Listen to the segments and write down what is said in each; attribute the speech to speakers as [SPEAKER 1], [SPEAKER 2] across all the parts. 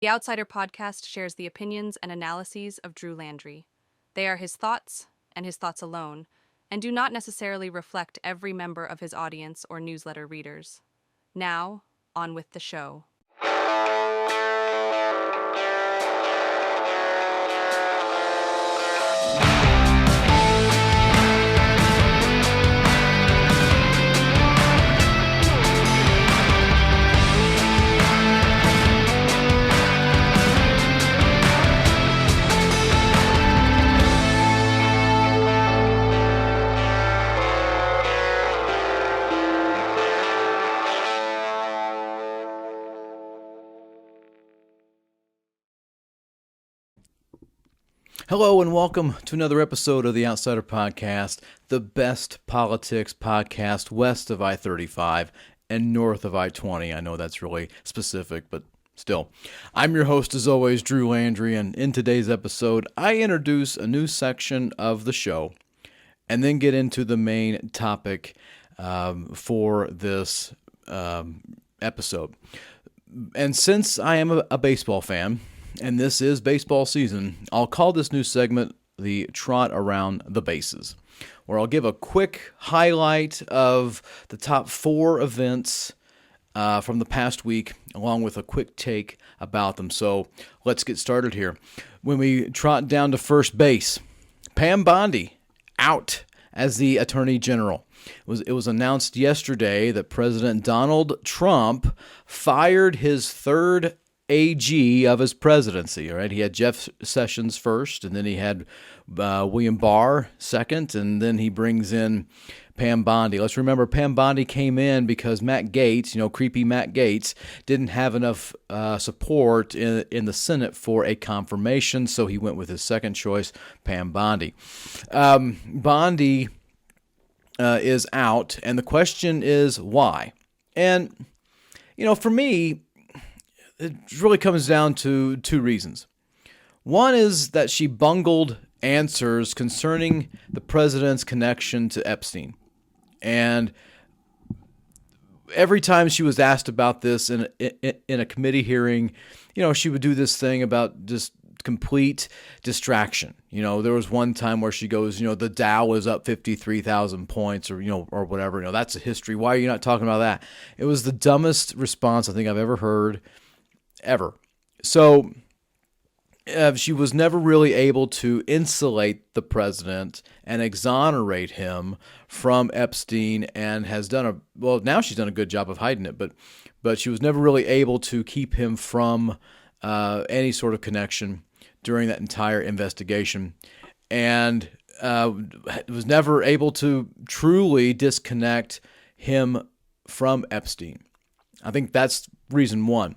[SPEAKER 1] The Outsider podcast shares the opinions and analyses of Drew Landry. They are his thoughts, and his thoughts alone, and do not necessarily reflect every member of his audience or newsletter readers. Now, on with the show.
[SPEAKER 2] Hello and welcome to another episode of the Outsider Podcast, the best politics podcast west of I-35 and north of I-20. I know that's really specific, but still. I'm your host, as always, Drew Landry, and in today's episode, I introduce a new section of the show and then get into the main topic for this episode. And since I am a baseball fan, and this is baseball season, I'll call this new segment the Trot Around the Bases, where I'll give a quick highlight of the top 4 events from the past week, along with a quick take about them. So let's get started here. When we trot down to first base, Pam Bondi out as the Attorney General. It was announced yesterday that President Donald Trump fired his third AG of his presidency. All right, he had Jeff Sessions first, and then he had William Barr second, and then he brings in Pam Bondi. Let's remember, Pam Bondi came in because Matt Gaetz, creepy Matt Gaetz, didn't have enough support in the Senate for a confirmation, so he went with his second choice, Pam Bondi. Bondi is out, and the question is why? And, for me, it really comes down to 2 reasons. One is that she bungled answers concerning the president's connection to Epstein. And every time she was asked about this in a committee hearing, she would do this thing about just complete distraction. There was one time where she goes, the Dow was up 53,000 points or whatever. That's a history. Why are you not talking about that? It was the dumbest response I think I've ever heard. Ever. So she was never really able to insulate the president and exonerate him from Epstein, and has done now she's done a good job of hiding it, but she was never really able to keep him from any sort of connection during that entire investigation, and was never able to truly disconnect him from Epstein. I think that's reason one.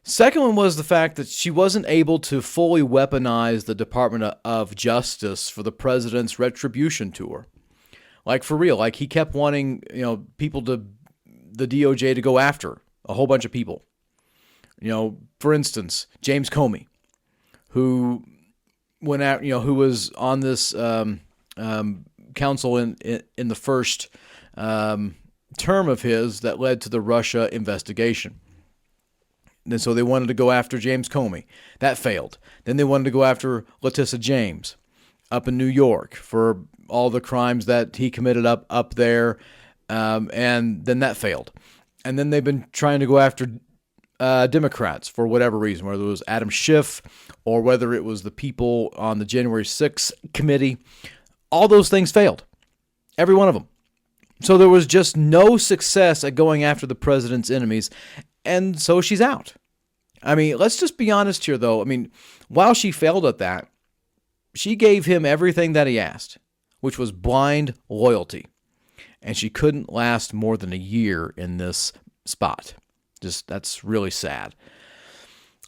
[SPEAKER 2] Second one was the fact that she wasn't able to fully weaponize the Department of Justice for the president's retribution tour. Like, for real, he kept wanting, people the DOJ to go after a whole bunch of people. For instance, James Comey, who went out, who was on this council in the first term of his that led to the Russia investigation. And so they wanted to go after James Comey. That failed. Then they wanted to go after Letitia James up in New York for all the crimes that he committed up there, and then that failed. And then they've been trying to go after Democrats for whatever reason, whether it was Adam Schiff or whether it was the people on the January 6th committee. All those things failed. Every one of them. So there was just no success at going after the president's enemies, and so she's out. Let's just be honest here, though. While she failed at that, she gave him everything that he asked, which was blind loyalty. And she couldn't last more than a year in this spot. That's really sad.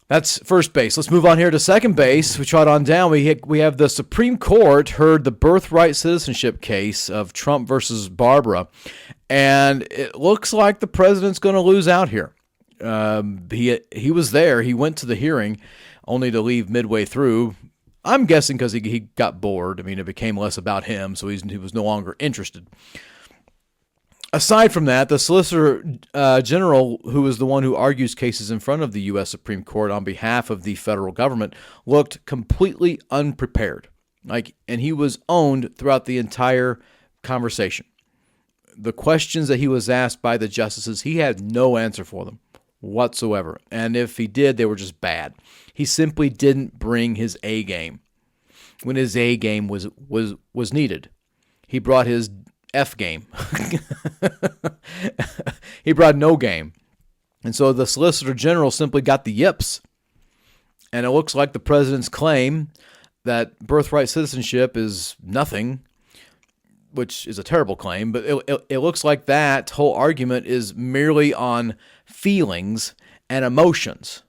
[SPEAKER 2] That's first base. Let's move on here to second base. We trot on down. We have the Supreme Court heard the birthright citizenship case of Trump versus Barbara, and it looks like the president's going to lose out here. He was there. He went to the hearing, only to leave midway through. I'm guessing because he got bored. It became less about him, so he was no longer interested. Aside from that, the Solicitor General, who is the one who argues cases in front of the U.S. Supreme Court on behalf of the federal government, looked completely unprepared. And he was owned throughout the entire conversation. The questions that he was asked by the justices, he had no answer for them whatsoever. And if he did, they were just bad. He simply didn't bring his A game when his A game was needed. He brought his F game. He brought no game. And so the Solicitor General simply got the yips. And it looks like the president's claim that birthright citizenship is nothing, which is a terrible claim, but it looks like that whole argument is merely on feelings and emotions,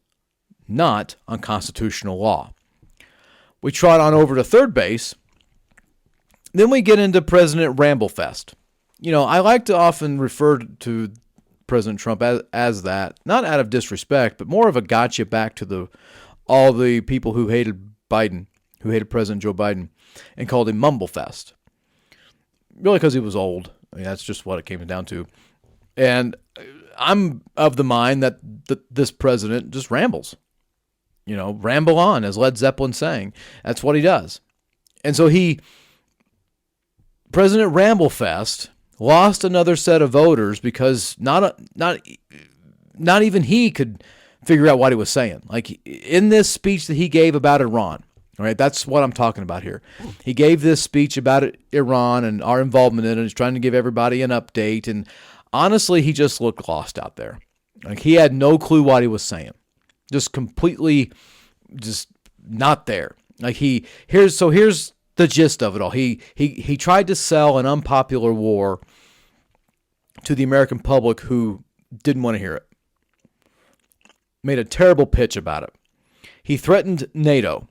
[SPEAKER 2] not on constitutional law. We trot on over to third base. Then we get into President Ramblefest. I like to often refer to President Trump as that, not out of disrespect, but more of a gotcha back to all the people who hated Biden, who hated President Joe Biden, and called him Mumblefest. Really because he was old. That's just what it came down to. And I'm of the mind that this president just rambles. Ramble on, as Led Zeppelin sang. That's what he does. And so President Ramblefest lost another set of voters because not even he could figure out what he was saying. In this speech that he gave about Iran, all right, that's what I'm talking about here. He gave this speech about Iran and our involvement in it. He's trying to give everybody an update. And honestly, he just looked lost out there. He had no clue what he was saying. Just completely just not there. Here's the gist of it all. He tried to sell an unpopular war to the American public who didn't want to hear it. Made a terrible pitch about it. He threatened NATO.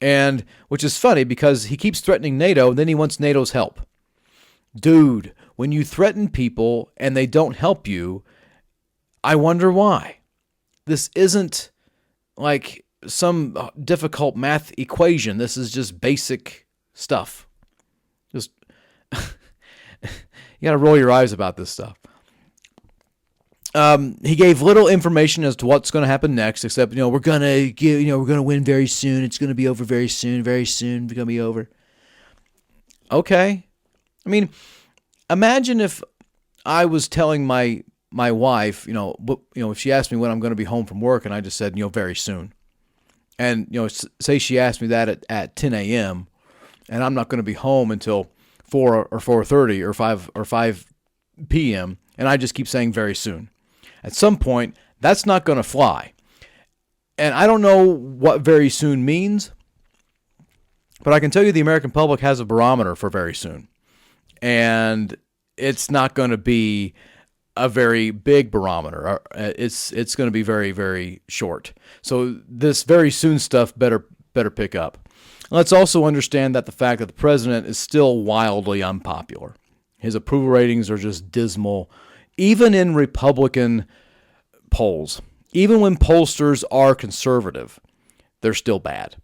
[SPEAKER 2] And which is funny because he keeps threatening NATO and then he wants NATO's help. Dude, when you threaten people and they don't help you, I wonder why. This isn't like some difficult math equation. This is just basic stuff. Just you got to roll your eyes about this stuff. He gave little information as to what's going to happen next, except we're gonna win very soon. It's going to be over very soon. Very soon, it's going to be over. Okay, imagine if I was telling my wife, if she asked me when I'm going to be home from work, and I just said, very soon, and say she asked me that at 10 a.m. and I'm not going to be home until 4 or 4:30 or 5 p.m. and I just keep saying very soon. At some point, that's not going to fly. And I don't know what very soon means, but I can tell you the American public has a barometer for very soon. And it's not going to be a very big barometer. It's going to be very, very short. So this very soon stuff better pick up. Let's also understand that the fact that the president is still wildly unpopular. His approval ratings are just dismal. Even in Republican polls, even when pollsters are conservative, they're still bad.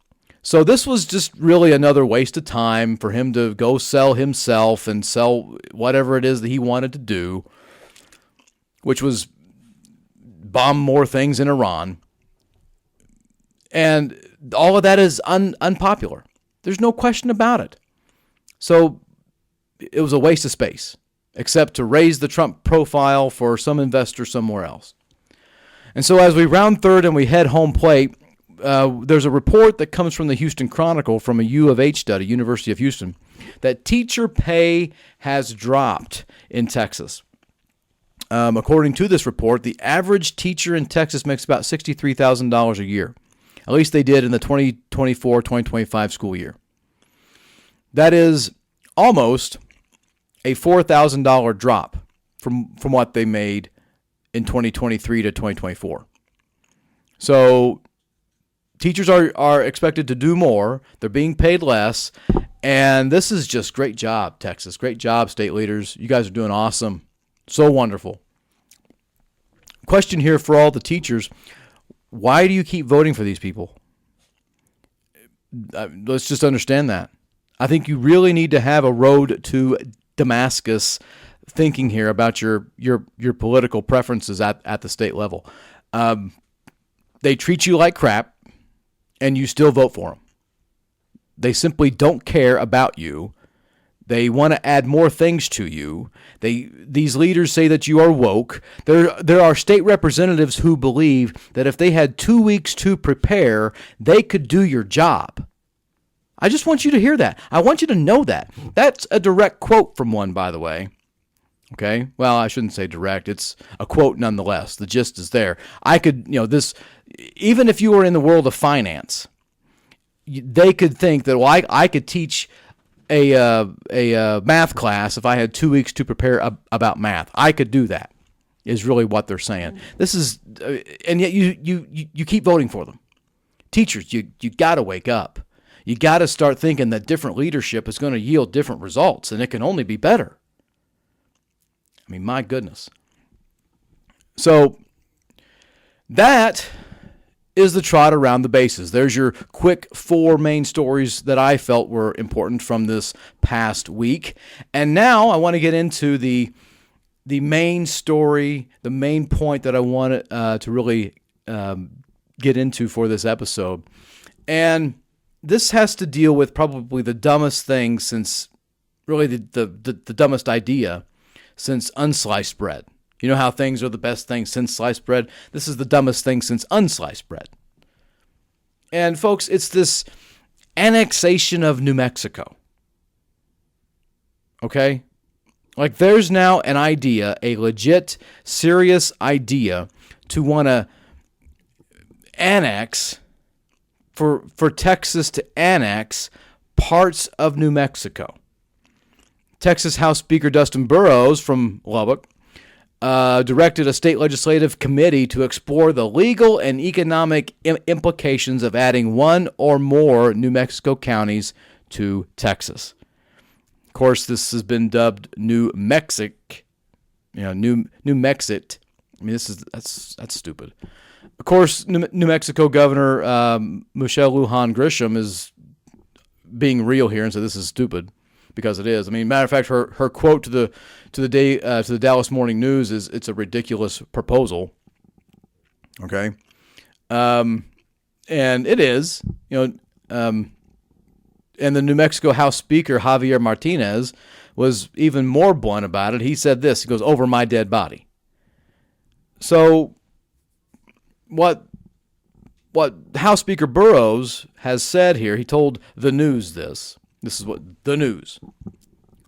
[SPEAKER 2] So this was just really another waste of time for him to go sell himself and sell whatever it is that he wanted to do, which was bomb more things in Iran. And all of that is unpopular. There's no question about it. So it was a waste of space, except to raise the Trump profile for some investor somewhere else. And so as we round third and we head home plate, there's a report that comes from the Houston Chronicle from a U of H study, University of Houston, that teacher pay has dropped in Texas. According to this report, the average teacher in Texas makes about $63,000 a year. At least they did in the 2024-2025 school year. That is almost a $4,000 drop from what they made in 2023 to 2024. So teachers are expected to do more. They're being paid less. And this is just great job, Texas. Great job, state leaders. You guys are doing awesome. So wonderful. Question here for all the teachers. Why do you keep voting for these people? Let's just understand that. I think you really need to have a road to Damascus thinking here about your political preferences at the state level. They treat you like crap, and you still vote for them. They simply don't care about you. They want to add more things to you. These leaders say that you are woke. There are state representatives who believe that if they had 2 weeks to prepare, they could do your job. I just want you to hear that. I want you to know that. That's a direct quote from one, by the way. Okay? Well, I shouldn't say direct. It's a quote nonetheless. The gist is there. I could, even if you were in the world of finance, they could think that, well, I could teach a math class if I had 2 weeks to prepare about math. I could do that, is really what they're saying. This is, and yet you keep voting for them. Teachers, you got to wake up. You got to start thinking that different leadership is going to yield different results, and it can only be better. I mean, my goodness. So that is the trot around the bases. There's your quick 4 main stories that I felt were important from this past week. And now I want to get into the main story, the main point that I want to really get into for this episode. And this has to deal with probably the dumbest thing since, really the dumbest idea since unsliced bread. You know how things are the best thing since sliced bread? This is the dumbest thing since unsliced bread. And folks, it's this annexation of New Mexico. Okay? Like there's now an idea, a legit, serious idea to want to annex, for Texas to annex parts of New Mexico. Texas House Speaker Dustin Burrows from Lubbock directed a state legislative committee to explore the legal and economic implications of adding one or more New Mexico counties to Texas. Of course, this has been dubbed New Mexic. New Mexit. I mean, that's stupid. Of course, New Mexico Governor Michelle Lujan Grisham is being real here and said this is stupid. Because it is. I mean, matter of fact, her quote to the Dallas Morning News is, "It's a ridiculous proposal." Okay, and it is. And the New Mexico House Speaker Javier Martinez was even more blunt about it. He said this. He goes, "Over my dead body." So, what House Speaker Burrows has said here? He told the News this. This is what the News.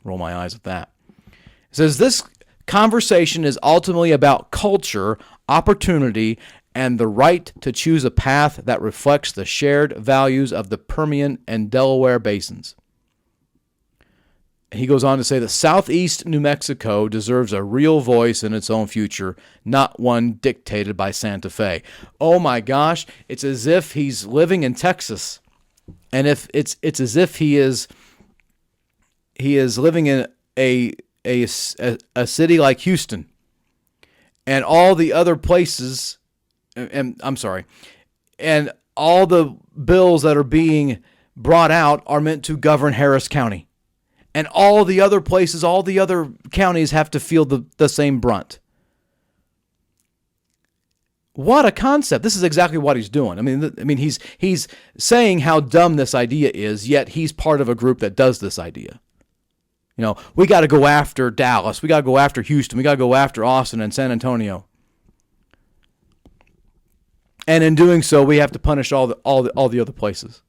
[SPEAKER 2] Roll my eyes at that. It says, this conversation is ultimately about culture, opportunity, and the right to choose a path that reflects the shared values of the Permian and Delaware basins. He goes on to say that Southeast New Mexico deserves a real voice in its own future, not one dictated by Santa Fe. Oh my gosh, it's as if he's living in Texas. And if it's as if he is living in a city like Houston, and all the other places, and all the bills that are being brought out are meant to govern Harris County, and all the other places, all the other counties have to feel the same brunt. What a concept. This is exactly what he's doing. I mean, he's saying how dumb this idea is, yet he's part of a group that does this idea. We got to go after Dallas. We got to go after Houston. We got to go after Austin and San Antonio. And in doing so, we have to punish all the other places.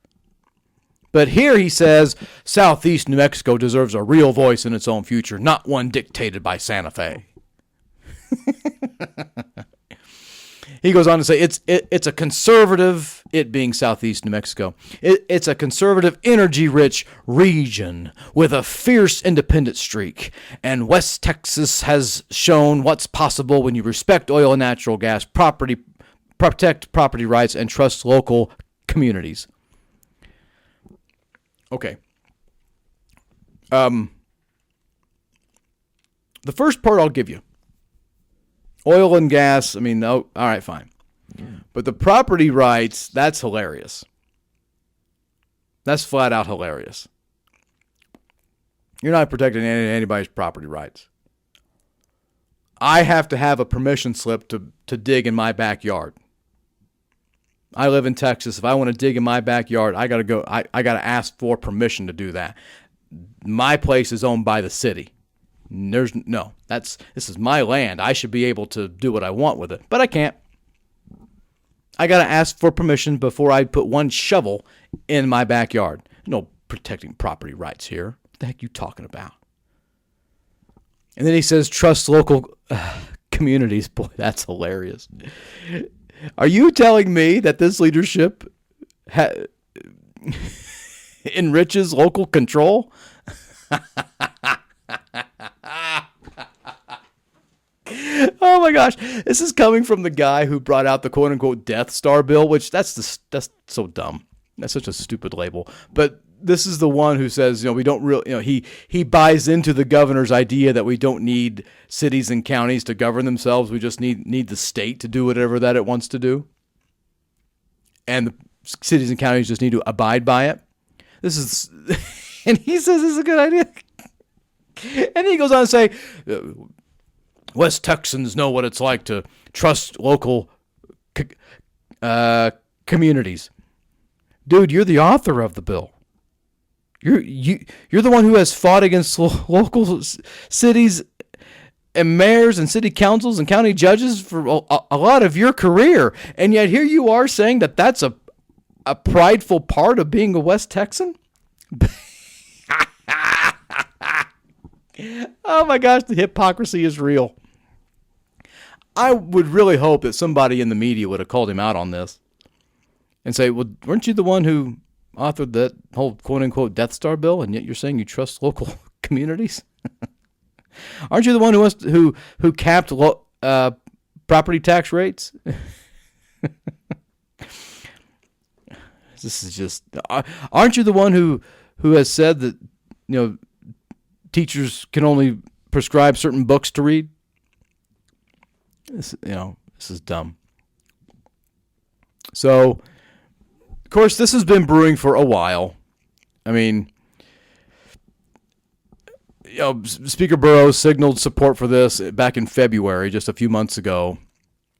[SPEAKER 2] But here he says, Southeast New Mexico deserves a real voice in its own future, not one dictated by Santa Fe. He goes on to say it's a conservative, it being Southeast New Mexico, it's a conservative, energy-rich region with a fierce independent streak. And West Texas has shown what's possible when you respect oil and natural gas, protect property rights, and trust local communities. Okay. The first part I'll give you. Oil and gas, no, all right, fine. But the property rights, that's hilarious. That's flat out hilarious. You're not protecting anybody's property rights. I have to have a permission slip to dig in my backyard. I live in Texas. If I want to dig in my backyard, I gotta go. I gotta ask for permission to do that. My place is owned by the city. This is my land. I should be able to do what I want with it, but I can't. I gotta ask for permission before I put one shovel in my backyard. No protecting property rights here. What the heck are you talking about? And then he says, trust local communities. Boy, that's hilarious. Are you telling me that this leadership enriches local control? Oh my gosh. This is coming from the guy who brought out the quote unquote Death Star bill, which that's so dumb. That's such a stupid label. But this is the one who says, we don't really, he buys into the governor's idea that we don't need cities and counties to govern themselves. We just need the state to do whatever that it wants to do. And the cities and counties just need to abide by it. And he says this is a good idea. And he goes on to say, West Texans know what it's like to trust local communities. Dude, you're the author of the bill. You're the one who has fought against local cities and mayors and city councils and county judges for a lot of your career, and yet here you are saying that that's a prideful part of being a West Texan? Oh my gosh, the hypocrisy is real. I would really hope that somebody in the media would have called him out on this and say, well, weren't you the one who authored that whole quote-unquote Death Star bill, and yet you're saying you trust local communities? Aren't you the one who capped property tax rates? This is just... Aren't you the one who has said that teachers can only prescribe certain books to read? This is dumb. So, of course, this has been brewing for a while. I mean, Speaker Burrows signaled support for this back in February, just a few months ago,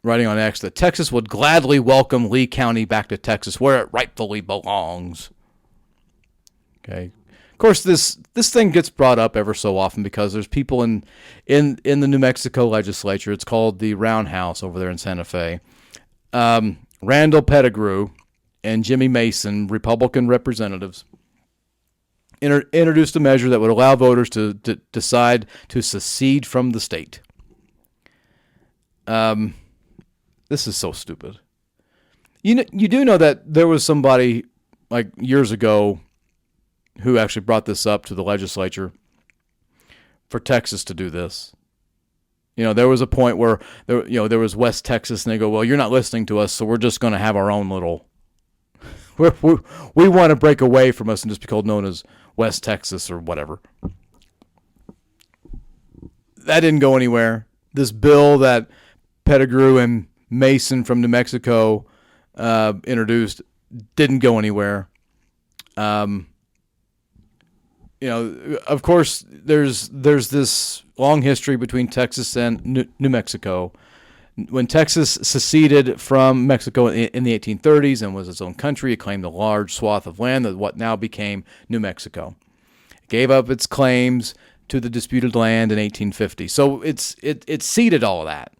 [SPEAKER 2] writing on X that Texas would gladly welcome Lee County back to Texas, where it rightfully belongs. Okay. Of course, this thing gets brought up ever so often because there's people in the New Mexico legislature. It's called the Roundhouse over there in Santa Fe. Randall Pettigrew and Jimmy Mason, Republican representatives, introduced a measure that would allow voters to decide to secede from the state. This is so stupid. You do know that there was somebody like years ago who actually brought this up to the legislature for Texas to do this. There was a point where there was West Texas, and they go, well, you're not listening to us, so we're just going to have our own little... We want to break away from us and just be called known as West Texas or whatever. That didn't go anywhere. This bill that Pettigrew and Mason from New Mexico introduced didn't go anywhere. Of course, there's this long history between Texas and New Mexico. When Texas seceded from Mexico in the 1830s and was its own country, it claimed a large swath of land that what now became New Mexico. It gave up its claims to the disputed land in 1850. So it ceded all of that.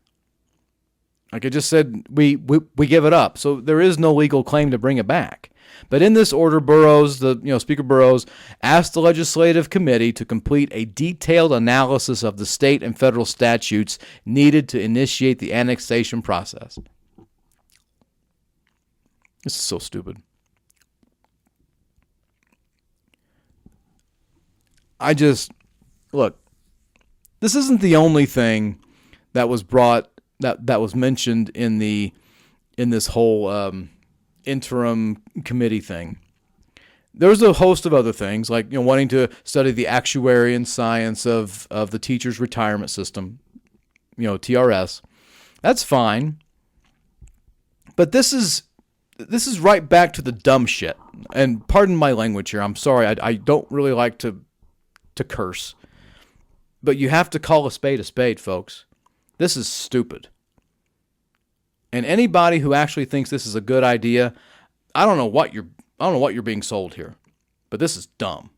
[SPEAKER 2] Like I just said, we give it up. So there is no legal claim to bring it back. But in this order, Speaker Burrows asked the legislative committee to complete a detailed analysis of the state and federal statutes needed to initiate the annexation process. This is so stupid. Look, this isn't the only thing that was that was mentioned in this whole interim committee thing. There's a host of other things, like wanting to study the actuary and science of the teachers' retirement system, TRS. That's fine, but this is right back to the dumb shit. And pardon my language here. I'm sorry. I don't really like to curse, but you have to call a spade, folks. This is stupid. And anybody who actually thinks this is a good idea, I don't know what you're being sold here, but this is dumb.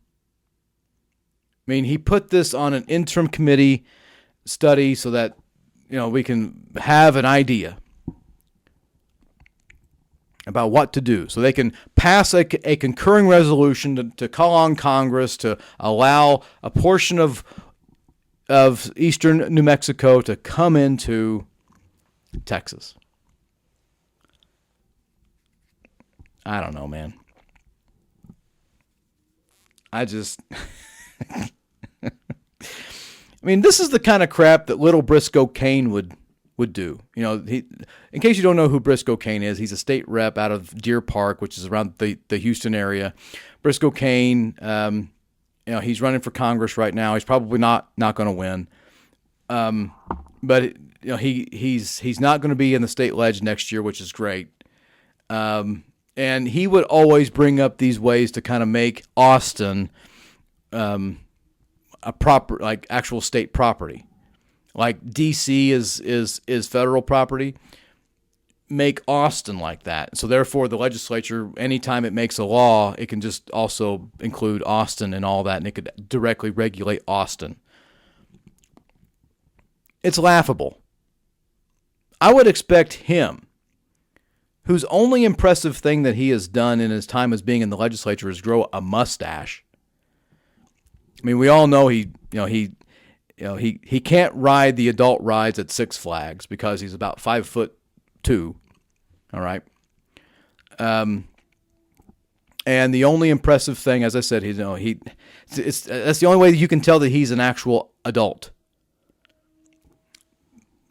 [SPEAKER 2] I mean, he put this on an interim committee study so that, we can have an idea about what to do. So they can pass a concurring resolution to call on Congress to allow a portion of eastern New Mexico to come into Texas. I don't know, man. I mean, this is the kind of crap that little Briscoe Cain would do. In case you don't know who Briscoe Cain is, he's a state rep out of Deer Park, which is around the Houston area. Briscoe Cain, he's running for Congress right now. He's probably not going to win. But he's not going to be in the state ledge next year, which is great. And he would always bring up these ways to kind of make Austin a proper, like actual state property. Like D.C. is federal property. Make Austin like that. So therefore, the legislature, anytime it makes a law, it can just also include Austin and all that, and it could directly regulate Austin. It's laughable. I would expect him, whose only impressive thing that he has done in his time as being in the legislature is grow a mustache. I mean, we all know he can't ride the adult rides at Six Flags because he's about 5'2". All right. And the only impressive thing, as I said, that's the only way that you can tell that he's an actual adult.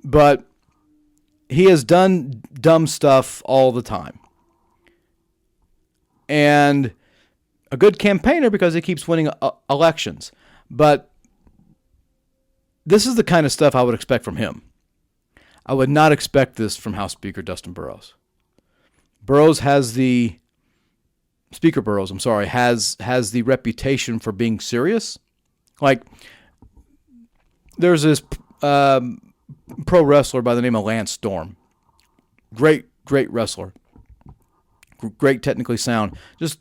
[SPEAKER 2] But he has done dumb stuff all the time. And a good campaigner because he keeps winning elections. But this is the kind of stuff I would expect from him. I would not expect this from House Speaker Dustin Burrows. Speaker Burrows, has the reputation for being serious. Like, there's this pro wrestler by the name of Lance Storm. Great wrestler. Great, technically sound. Just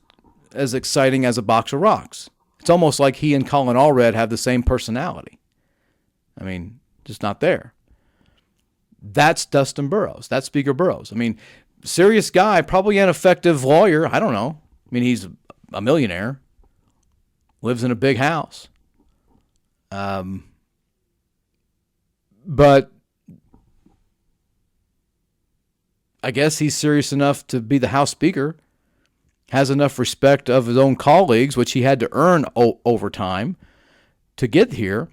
[SPEAKER 2] as exciting as a box of rocks. It's almost like he and Colin Allred have the same personality. I mean, just not there. That's Dustin Burrows. That's Speaker Burrows. I mean, serious guy, probably an effective lawyer. I don't know. I mean, he's a millionaire. Lives in a big house. But I guess he's serious enough to be the House Speaker. Has enough respect of his own colleagues, which he had to earn over time to get here.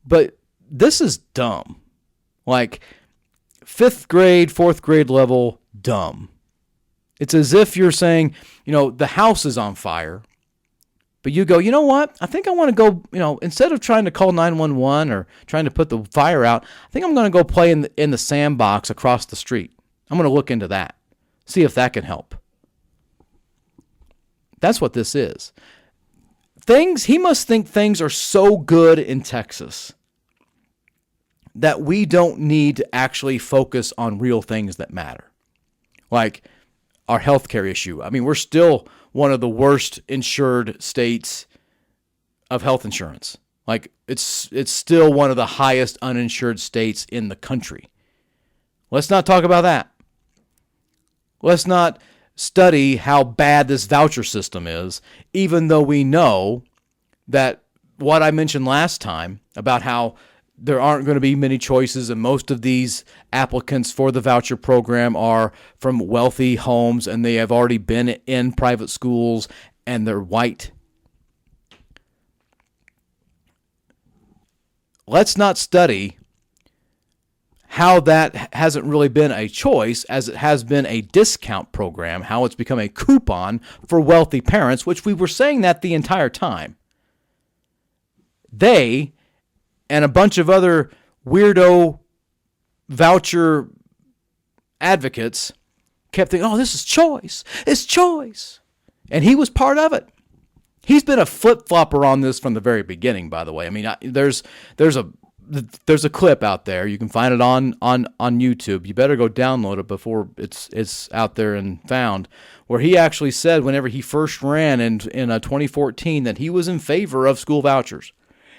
[SPEAKER 2] But this is dumb. Like 5th grade, 4th grade level, dumb. It's as if you're saying, the house is on fire. But you go, you know what? I think I want to go, instead of trying to call 911 or trying to put the fire out, I think I'm going to go play in the sandbox across the street. I'm going to look into that. See if that can help. That's what this is. He must think things are so good in Texas that we don't need to actually focus on real things that matter. Like our healthcare issue. I mean, we're still one of the worst insured states of health insurance. Like it's still one of the highest uninsured states in the country. Let's not talk about that. Let's not study how bad this voucher system is, even though we know that what I mentioned last time about how there aren't going to be many choices and most of these applicants for the voucher program are from wealthy homes and they have already been in private schools and they're white. Let's not study how that hasn't really been a choice as it has been a discount program, how it's become a coupon for wealthy parents, which we were saying that the entire time. They and a bunch of other weirdo voucher advocates kept thinking, oh, this is choice. It's choice. And he was part of it. He's been a flip-flopper on this from the very beginning, by the way. I mean, there's a there's a clip out there. You can find it on YouTube. You better go download it before it's out there and found, where he actually said whenever he first ran in 2014 that he was in favor of school vouchers.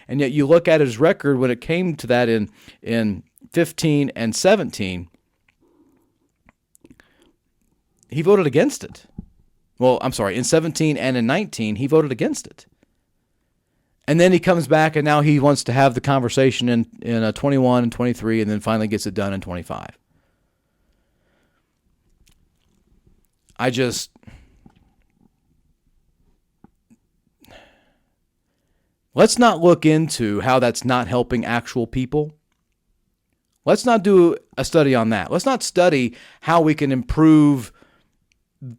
[SPEAKER 2] And yet you look at his record when it came to that in 15 and 17, he voted against it. Well, I'm sorry, in 17 and in 19, he voted against it. And then he comes back, and now he wants to have the conversation in 21 and 23, and then finally gets it done in 25. Let's not look into how that's not helping actual people. Let's not do a study on that. Let's not study how we can improve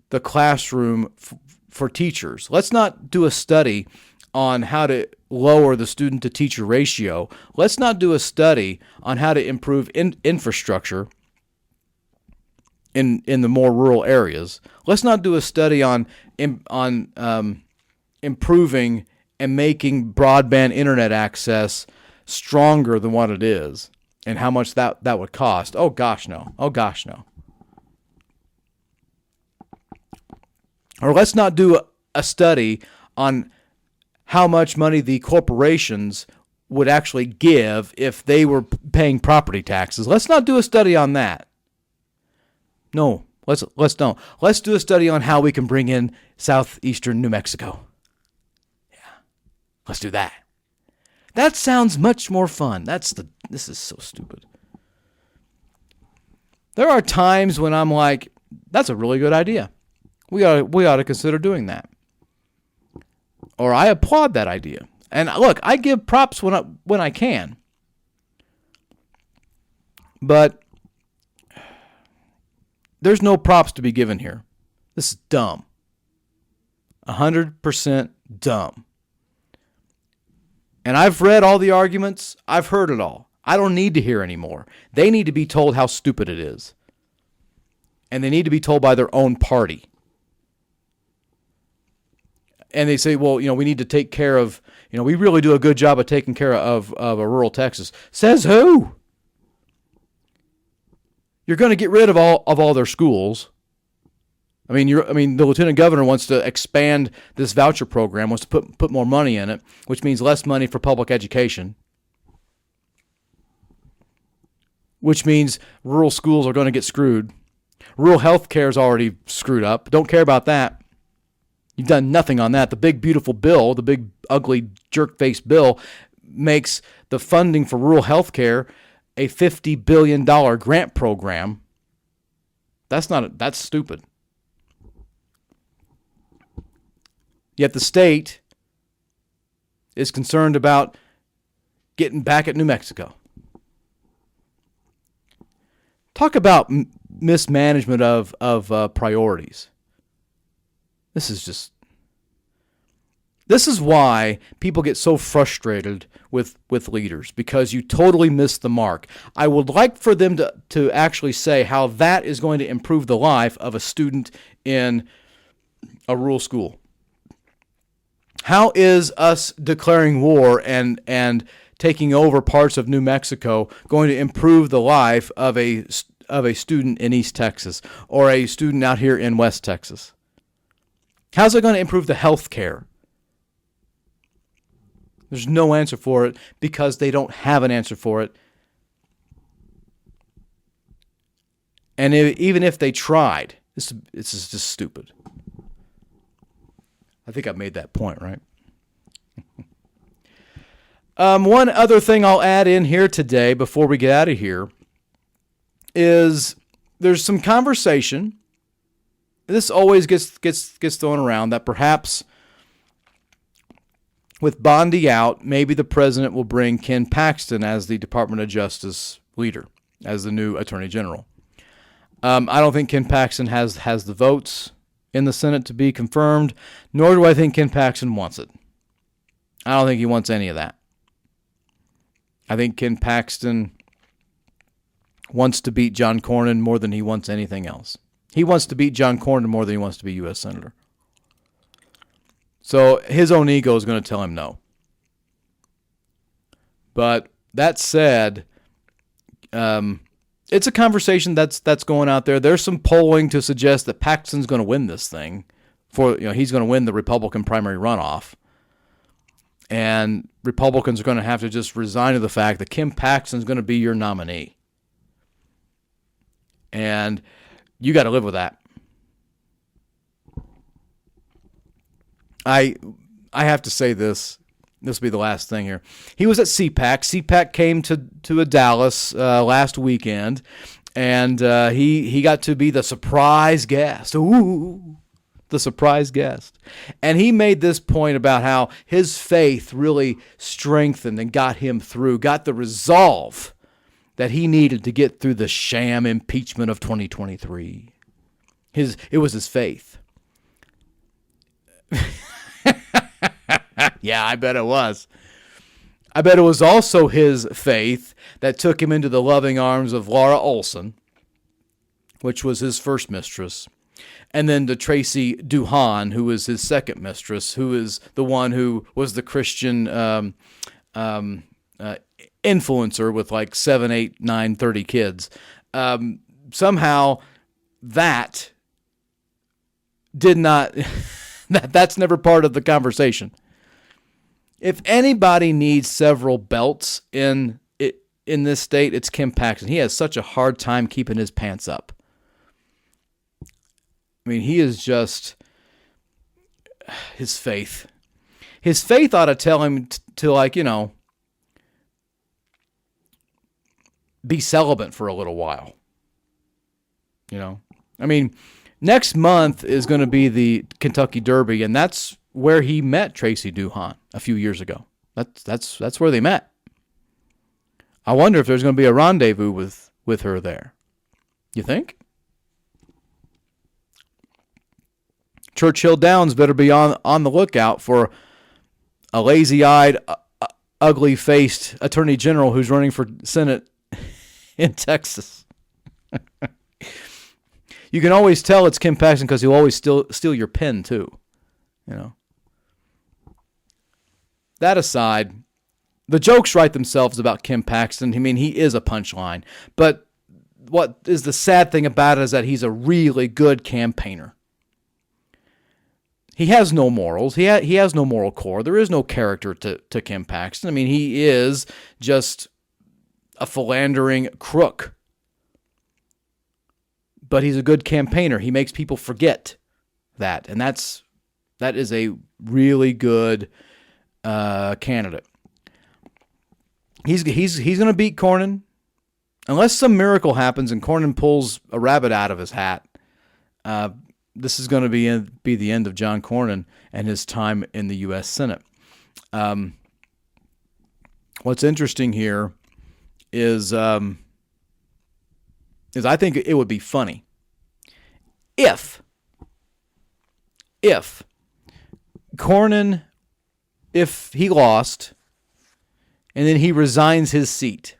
[SPEAKER 2] the classroom for teachers. Let's not do a study on how to lower the student-to-teacher ratio. Let's not do a study on how to improve infrastructure in the more rural areas. Let's not do a study on improving and making broadband internet access stronger than what it is and how much that would cost. Oh, gosh, no. Oh, gosh, no. Or let's not do a study on how much money the corporations would actually give if they were paying property taxes. Let's not do a study on that. No, let's don't. Let's do a study on how we can bring in southeastern New Mexico. Yeah, let's do that. That sounds much more fun. This is so stupid. There are times when I'm like, that's a really good idea. We ought to consider doing that. Or I applaud that idea. And look, I give props when I can. But there's no props to be given here. This is dumb. 100% dumb. And I've read all the arguments. I've heard it all. I don't need to hear anymore. They need to be told how stupid it is. And they need to be told by their own party. And they say, well, we need to take care of, we really do a good job of taking care of a rural Texas. Says who? You're going to get rid of all their schools. I mean, the lieutenant governor wants to expand this voucher program, wants to put more money in it, which means less money for public education, which means rural schools are going to get screwed. Rural health care is already screwed up. Don't care about that. You've done nothing on that. The big, beautiful bill, the big, ugly, jerk-faced bill, makes the funding for rural health care a $50 billion grant program. That's stupid. Yet the state is concerned about getting back at New Mexico. Talk about mismanagement of priorities. This is why people get so frustrated with leaders, because you totally miss the mark. I would like for them to actually say how that is going to improve the life of a student in a rural school. How is us declaring war and taking over parts of New Mexico going to improve the life of a student in East Texas or a student out here in West Texas? How's it going to improve the health care? There's no answer for it because they don't have an answer for it. And even if they tried, this is just stupid. I think I've made that point, right? One other thing I'll add in here today before we get out of here is there's some conversation. This always gets thrown around that perhaps with Bondi out, maybe the president will bring Ken Paxton as the Department of Justice leader, as the new Attorney General. I don't think Ken Paxton has the votes in the Senate to be confirmed, nor do I think Ken Paxton wants it. I don't think he wants any of that. I think Ken Paxton wants to beat John Cornyn more than he wants anything else. He wants to beat John Cornyn more than he wants to be U.S. Senator. So his own ego is going to tell him no. But that said, it's a conversation that's going out there. There's some polling to suggest that Paxton's going to win this thing. He's going to win the Republican primary runoff. And Republicans are going to have to just resign to the fact that Kim Paxton's going to be your nominee. And you got to live with that. I have to say this. This will be the last thing here. He was at CPAC. CPAC came to Dallas last weekend, and he got to be the surprise guest. Ooh, the surprise guest. And he made this point about how his faith really strengthened and got him through, got the resolve that he needed to get through the sham impeachment of 2023. It was his faith. Yeah, I bet it was. I bet it was also his faith that took him into the loving arms of Laura Olson, which was his first mistress, and then to Tracy Duhan, who was his second mistress, who is the one who was the Christian influencer with like 7, 8, 9, 30 kids. Somehow that did not, that's never part of the conversation. If anybody needs several belts in this state, it's Kim Paxton. He has such a hard time keeping his pants up. I mean, he is just his faith. His faith ought to tell him to be celibate for a little while. I mean, next month is going to be the Kentucky Derby, and that's where he met Tracy Duhan a few years ago. That's where they met. I wonder if there's going to be a rendezvous with her there. You think? Churchill Downs better be on the lookout for a lazy-eyed, ugly-faced attorney general who's running for Senate in Texas. You can always tell it's Kim Paxton because he'll always steal your pen too. That aside, the jokes write themselves about Kim Paxton. I mean, he is a punchline. But what is the sad thing about it is that he's a really good campaigner. He has no morals. He has no moral core. There is no character to Kim Paxton. I mean, he is just a philandering crook. But he's a good campaigner. He makes people forget that. And that is a really good candidate. He's going to beat Cornyn unless some miracle happens and Cornyn pulls a rabbit out of his hat. This is going to be the end of John Cornyn and his time in the U.S. Senate. What's interesting here is I think it would be funny if Cornyn, if he lost, and then he resigns his seat,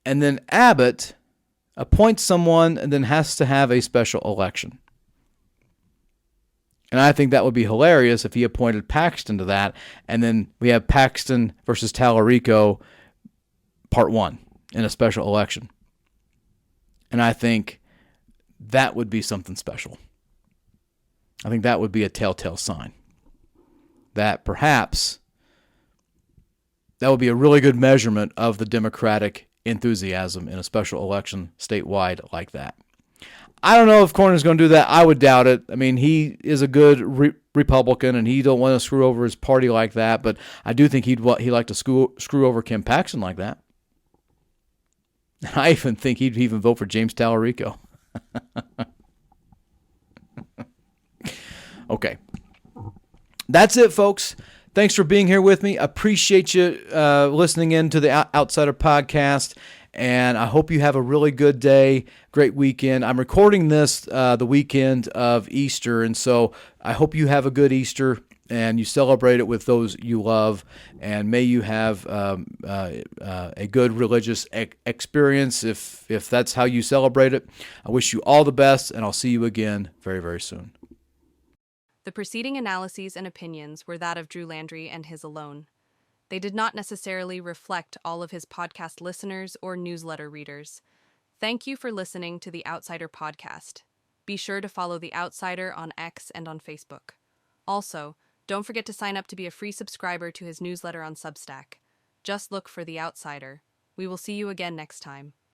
[SPEAKER 2] and then Abbott appoints someone and then has to have a special election. And I think that would be hilarious if he appointed Paxton to that, and then we have Paxton versus Tallarico Part 1 in a special election. And I think that would be something special. I think that would be a telltale sign that perhaps that would be a really good measurement of the Democratic enthusiasm in a special election statewide like that. I don't know if Cornyn's going to do that. I would doubt it. I mean, he is a good Republican, and he don't want to screw over his party like that. But I do think he'd like to screw over Kim Paxton like that. I even think he'd even vote for James Tallarico. Okay. That's it, folks. Thanks for being here with me. Appreciate you listening in to the Outsider Podcast, and I hope you have a really good day, great weekend. I'm recording this the weekend of Easter, and so I hope you have a good Easter and you celebrate it with those you love, and may you have a good religious experience if that's how you celebrate it. I wish you all the best, and I'll see you again very, very soon.
[SPEAKER 1] The preceding analyses and opinions were that of Drew Landry and his alone. They did not necessarily reflect all of his podcast listeners or newsletter readers. Thank you for listening to the Outsider podcast. Be sure to follow The Outsider on X and on Facebook. Also, don't forget to sign up to be a free subscriber to his newsletter on Substack. Just look for The Outsider. We will see you again next time.